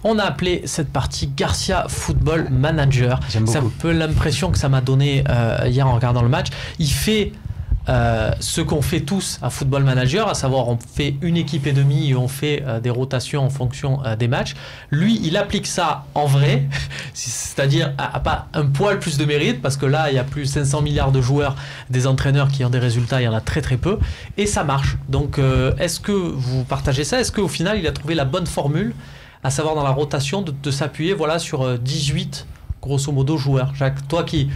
On a appelé cette partie Garcia Football Manager. C'est un peu l'impression que ça m'a donné hier en regardant le match. Il fait ce qu'on fait tous à Football Manager, à savoir on fait une équipe et demie et on fait des rotations en fonction des matchs. Lui, il applique ça en vrai, c'est-à-dire à pas un poil plus de mérite, parce que là, il y a plus de 500 milliards de joueurs, des entraîneurs qui ont des résultats, il y en a très très peu, et ça marche. Donc, est-ce que vous partagez ça? Est-ce qu'au final, il a trouvé la bonne formule, à savoir dans la rotation, de s'appuyer sur 18, grosso modo, joueurs? Jacques, toi qui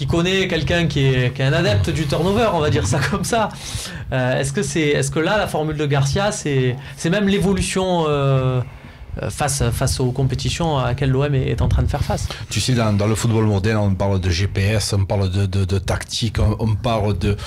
connaît quelqu'un qui est un adepte du turnover, on va dire ça comme ça. Est-ce que là, la formule de Garcia, c'est même l'évolution face aux compétitions à laquelle l'OM est en train de faire face? Tu sais, dans le football moderne, on parle de GPS, on parle de tactique, on parle de...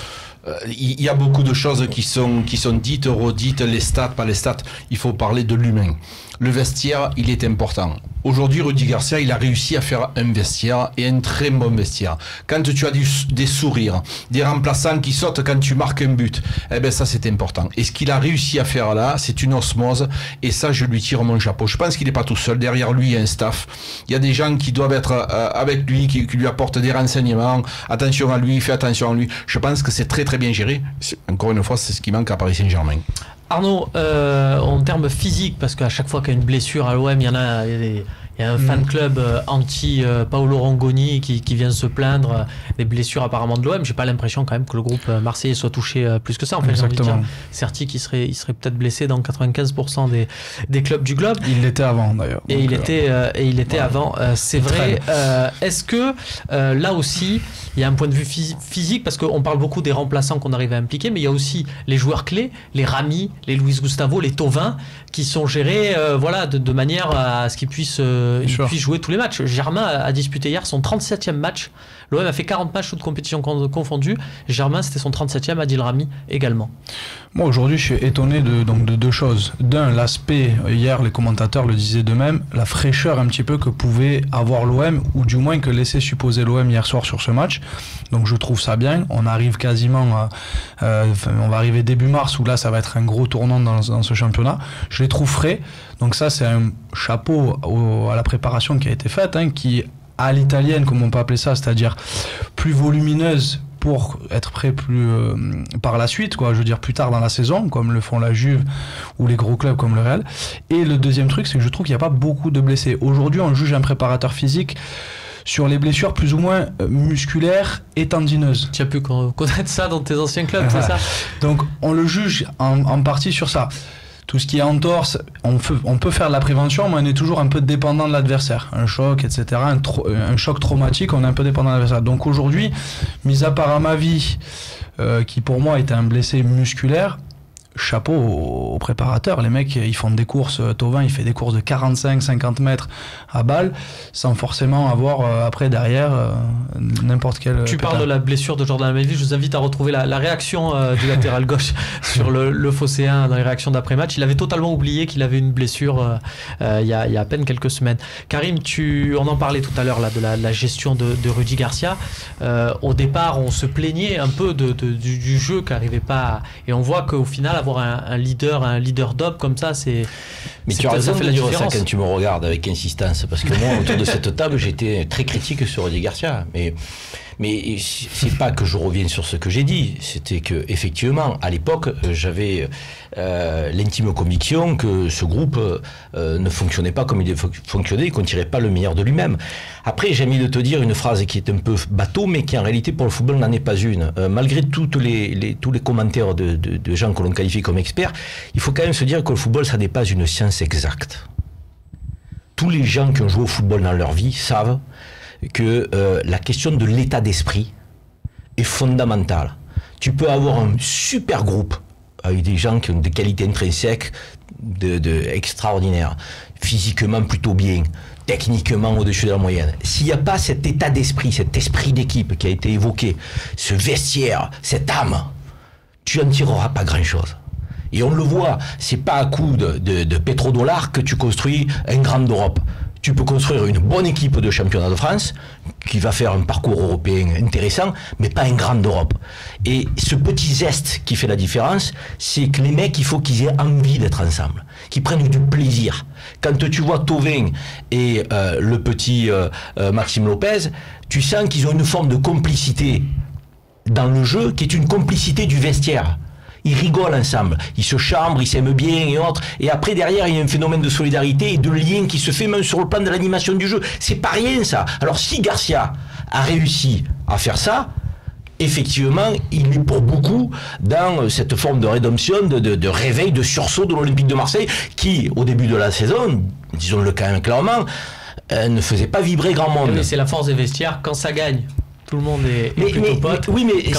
Il y a beaucoup de choses qui sont dites, redites, les stats, pas les stats. Il faut parler de l'humain. Le vestiaire, il est important. Aujourd'hui, Rudy Garcia, il a réussi à faire un vestiaire et un très bon vestiaire. Quand tu as des sourires, des remplaçants qui sautent quand tu marques un but, eh ben ça c'est important. Et ce qu'il a réussi à faire là, c'est une osmose. Et ça, je lui tire mon chapeau. Je pense qu'il n'est pas tout seul. Derrière lui, il y a un staff. Il y a des gens qui doivent être avec lui, qui lui apportent des renseignements. Attention à lui, fais attention à lui. Je pense que c'est très très bien géré. Encore une fois, c'est ce qui manque à Paris Saint-Germain. Arnaud, en termes physiques, parce qu'à chaque fois qu'il y a une blessure à l'OM, il y a un fan club anti Paolo Rongoni qui vient se plaindre des blessures apparemment de l'OM. J'ai pas l'impression quand même que le groupe marseillais soit touché plus que ça. En fait, j'ai envie de dire, Certi il serait peut-être blessé dans 95% des clubs du globe. Il l'était avant d'ailleurs. Et il était avant. C'est vrai. Est-ce que là aussi il y a un point de vue physique, parce qu'on parle beaucoup des remplaçants qu'on arrive à impliquer, mais il y a aussi les joueurs clés, les Rami, les Luis Gustavo, les Thauvin, qui sont gérés de manière à ce qu'ils puissent jouer tous les matchs. Germain a disputé hier son 37e match. L'OM a fait 40 matchs toutes compétitions confondues. Germain, c'était son 37e, Adil Rami également. Moi, aujourd'hui, je suis étonné de deux choses. D'un, l'aspect, hier, les commentateurs le disaient d'eux-mêmes, la fraîcheur un petit peu que pouvait avoir l'OM, ou du moins que laissait supposer l'OM hier soir sur ce match. Donc, je trouve ça bien. On arrive quasiment, on va arriver début mars, où là, ça va être un gros tournant dans ce championnat. Je les trouve frais. Donc ça, c'est un chapeau à la préparation qui a été faite, qui à l'italienne, comme on peut appeler ça, c'est-à-dire plus volumineuse pour être prêt plus par la suite, je veux dire plus tard dans la saison, comme le font la Juve ou les gros clubs comme le Real. Et le deuxième truc, c'est que je trouve qu'il n'y a pas beaucoup de blessés. Aujourd'hui, on juge un préparateur physique sur les blessures plus ou moins musculaires et tendineuses. Tu as pu connaître ça dans tes anciens clubs, c'est ça? Donc on le juge en partie sur ça. Tout ce qui est entorse, on peut faire de la prévention, mais on est toujours un peu dépendant de l'adversaire. Un choc, etc., un choc traumatique, on est un peu dépendant de l'adversaire. Donc aujourd'hui, mis à part Amavi, qui pour moi était un blessé musculaire, chapeau aux préparateurs. Les mecs, ils font des courses, Thauvin, il fait des courses de 45-50 mètres à balle, sans forcément avoir après derrière n'importe quel... Tu parles de la blessure de Jordan Amavi, je vous invite à retrouver la réaction du latéral gauche sur le Phocéen dans les réactions d'après-match. Il avait totalement oublié qu'il avait une blessure il y a à peine quelques semaines. Karim, on en parlait tout à l'heure de la gestion de Rudy Garcia. Au départ, on se plaignait un peu du jeu qui n'arrivait pas et on voit qu'au final, avoir un leader d'op comme ça, mais tu as raison de dire ça quand tu me regardes avec insistance, parce que moi autour de cette table j'étais très critique sur Rudy Garcia, mais c'est pas que je revienne sur ce que j'ai dit, c'était que effectivement à l'époque j'avais l'intime conviction que ce groupe ne fonctionnait pas comme il devait fonctionner, qu'on ne tirait pas le meilleur de lui-même. Après, j'ai envie de te dire une phrase qui est un peu bateau, mais qui en réalité pour le football n'en est pas une. Malgré tous les commentaires de gens que l'on qualifie comme experts, il faut quand même se dire que le football, ça n'est pas une science exacte. Tous les gens qui ont joué au football dans leur vie savent que la question de l'état d'esprit est fondamentale. Tu peux avoir un super groupe avec des gens qui ont des qualités intrinsèques extraordinaires, physiquement plutôt bien, techniquement au-dessus de la moyenne. S'il n'y a pas cet état d'esprit, cet esprit d'équipe qui a été évoqué, ce vestiaire, cette âme, tu n'en tireras pas grand-chose. Et on le voit, c'est pas à coup de pétrodollars que tu construis un grand d'Europe. tu peux construire une bonne équipe de championnat de France qui va faire un parcours européen intéressant, mais pas un grand d'Europe. Et ce petit zeste qui fait la différence, c'est que les mecs, il faut qu'ils aient envie d'être ensemble, qu'ils prennent du plaisir. Quand tu vois Thauvin et le petit Maxime Lopez, tu sens qu'ils ont une forme de complicité dans le jeu qui est une complicité du vestiaire. Ils rigolent ensemble, ils se chambrent, ils s'aiment bien et autres. Et après, derrière, il y a un phénomène de solidarité et de lien qui se fait même sur le plan de l'animation du jeu. C'est pas rien, ça. Alors, si Garcia a réussi à faire ça, effectivement, il est pour beaucoup dans cette forme de rédemption, de réveil, de sursaut de l'Olympique de Marseille, qui, au début de la saison, disons-le quand même clairement, ne faisait pas vibrer grand monde. Mais c'est la force des vestiaires, quand ça gagne. Tout le monde est plutôt pote. Oui, mais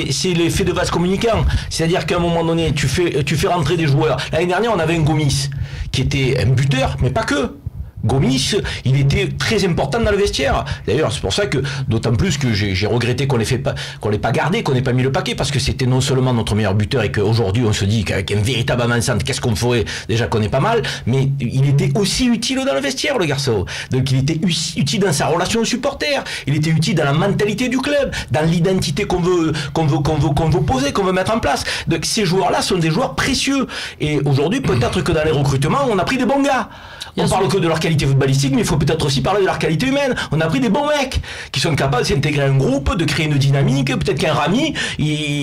c'est l'effet de vase communicant. C'est-à-dire qu'à un moment donné, tu fais rentrer des joueurs. L'année dernière, on avait un Gomis qui était un buteur, mais pas que. Gomis, il était très important dans le vestiaire. D'ailleurs, c'est pour ça que, d'autant plus que j'ai regretté qu'on l'ait pas gardé, qu'on n'ait pas mis le paquet, parce que c'était non seulement notre meilleur buteur et qu'aujourd'hui on se dit qu'avec un véritable avant-centre, qu'est-ce qu'on ferait? Déjà qu'on est pas mal, mais il était aussi utile dans le vestiaire, le garçon. Donc il était utile dans sa relation aux supporters, il était utile dans la mentalité du club, dans l'identité qu'on veut poser, qu'on veut mettre en place. Donc ces joueurs-là sont des joueurs précieux. Et aujourd'hui, peut-être que dans les recrutements, on a pris des bons gars. On parle que de leur qualité footballistique, mais il faut peut-être aussi parler de leur qualité humaine. On a pris des bons mecs qui sont capables de s'intégrer à un groupe, de créer une dynamique. Peut-être qu'un Rami,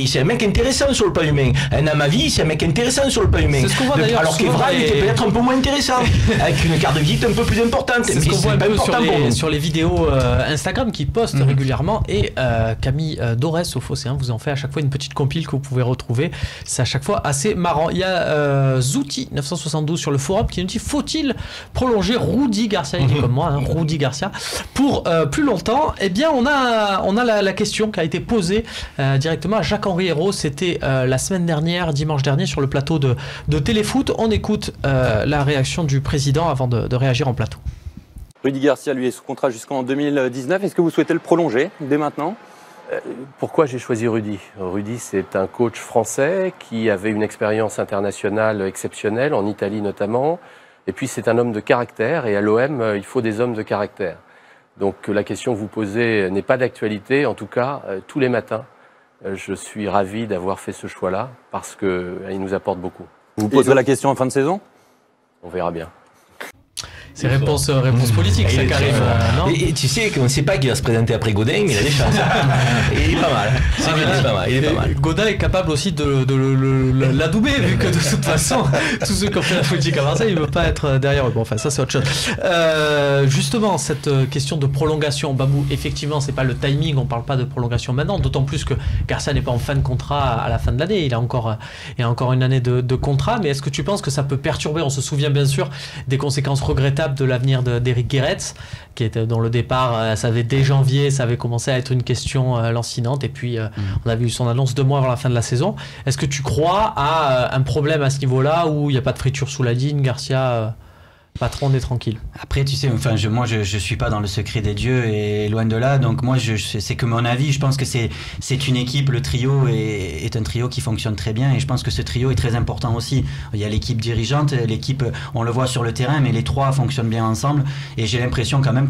c'est un mec intéressant sur le plan humain. Un Amavi, c'est un mec intéressant sur le plan humain. C'est ce qu'on voit d'ailleurs. Alors qu'Evra, il était peut-être un peu moins intéressant, avec une carte de visite un peu plus importante. C'est ce qu'on voit un peu sur les vidéos Instagram qui postent régulièrement. Et Camille Dorès au Phocéen vous en fait à chaque fois une petite compile que vous pouvez retrouver. C'est à chaque fois assez marrant. Il y a Zouti 972 sur le forum qui nous dit: faut-il prolonger Rudy Garcia, il est comme moi, Rudy Garcia, pour plus longtemps? Eh bien, on a la question qui a été posée directement à Jacques-Henri Hérault. C'était la semaine dernière, dimanche dernier, sur le plateau de Téléfoot. On écoute la réaction du président avant de réagir en plateau. Rudy Garcia, lui, est sous contrat jusqu'en 2019. Est-ce que vous souhaitez le prolonger dès maintenant? Pourquoi j'ai choisi Rudy? Rudy, c'est un coach français qui avait une expérience internationale exceptionnelle, en Italie notamment. Et puis c'est un homme de caractère, et à l'OM, il faut des hommes de caractère. Donc la question que vous posez n'est pas d'actualité. En tout cas, tous les matins, je suis ravi d'avoir fait ce choix-là, parce qu'il nous apporte beaucoup. Vous poserez la question en fin de saison? On verra bien. C'est réponse politique, ça, Karim. Et tu sais qu'on ne sait pas qui va se présenter après Godin, mais il a des chances. Il est pas mal. Il est pas mal. Godin est capable aussi de l'adouber, vu que de toute façon, tous ceux qui ont fait la politique à Marseille, il ne veut pas être derrière eux. Bon, enfin, ça, c'est autre chose. Justement, cette question de prolongation, Babou, effectivement, c'est pas le timing, on ne parle pas de prolongation maintenant, d'autant plus que Garcia n'est pas en fin de contrat à la fin de l'année. Il a encore une année de contrat, mais est-ce que tu penses que ça peut perturber? On se souvient bien sûr des conséquences regrettables de l'avenir d'Éric Guéretz, qui était dans le départ, ça avait dès janvier, ça avait commencé à être une question lancinante, et puis on a vu son annonce 2 mois avant la fin de la saison. Est-ce que tu crois à un problème à ce niveau-là, où il n'y a pas de friture sous la ligne, Garcia patron, on est tranquille? Après, tu sais, enfin, moi, je suis pas dans le secret des dieux, et loin de là. Donc moi, c'est que mon avis. Je pense que c'est une équipe. Le trio est un trio qui fonctionne très bien, et je pense que ce trio est très important aussi. Il y a l'équipe dirigeante, l'équipe, on le voit sur le terrain, mais les trois fonctionnent bien ensemble. Et j'ai l'impression quand même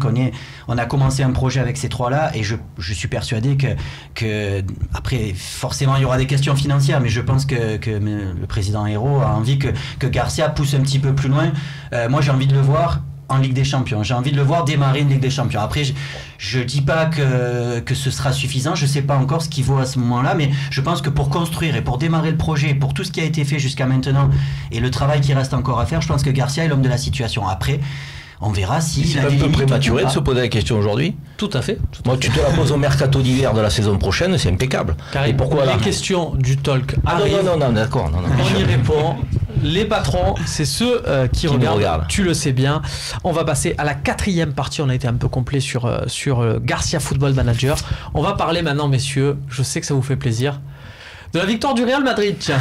on a commencé un projet avec ces trois-là, et je suis persuadé que après, forcément, il y aura des questions financières, mais je pense que le président Hérault a envie que Garcia pousse un petit peu plus loin. Moi, j'ai envie de le voir en Ligue des Champions. J'ai envie de le voir démarrer une Ligue des Champions. Après, je dis pas que ce sera suffisant. Je sais pas encore ce qu'il vaut à ce moment-là, mais je pense que pour construire et pour démarrer le projet, pour tout ce qui a été fait jusqu'à maintenant et le travail qui reste encore à faire, je pense que Garcia est l'homme de la situation. Après, on verra si c'est un peu prématuré de se poser la question aujourd'hui. Tout à fait. Moi, tu te la poses au mercato d'hiver de la saison prochaine, c'est impeccable. Karim, et pourquoi les questions du talk arrivent. Non, d'accord. On y répond. Les patrons, c'est ceux qui regardent. Tu le sais bien. On va passer à la 4e partie. On a été un peu complet sur Garcia Football Manager. On va parler maintenant, messieurs. Je sais que ça vous fait plaisir. De la victoire du Real Madrid, tiens.